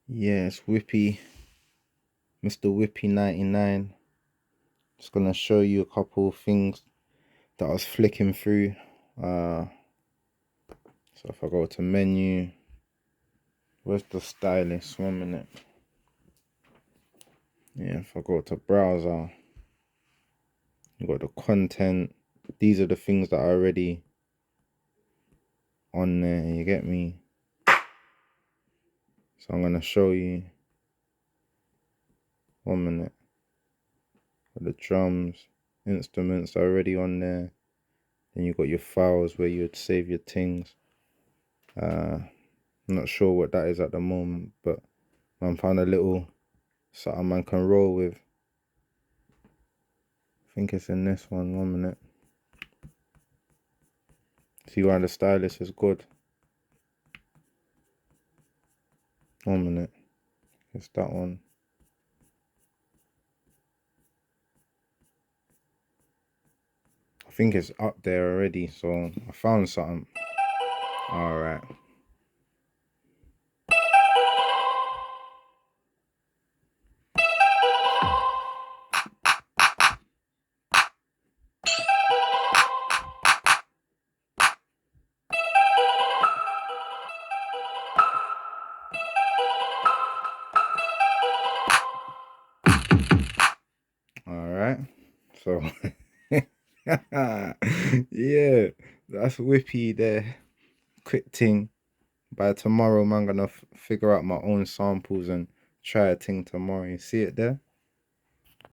Yeah, it's Whippy, Mr.Whippy99. Just gonna show you a couple of things that I was flicking through. So if I go to menu, where's the stylus? 1 minute. Yeah, if I go to browser, you got the content. These are the things that are already on there, you get me? So I'm gonna show you. 1 minute. The drums, instruments are already on there. Then you got your files where you would save your things. I'm not sure what that is at the moment, but man found a little something man can roll with. I think it's in this one. 1 minute. See why the stylus is good. 1 minute. It's that one. I think it's up there already, so I found something. Alright. Alright. So yeah, that's Whippy there. Quick thing. By tomorrow, man, gonna figure out my own samples and try a thing tomorrow. You see it there?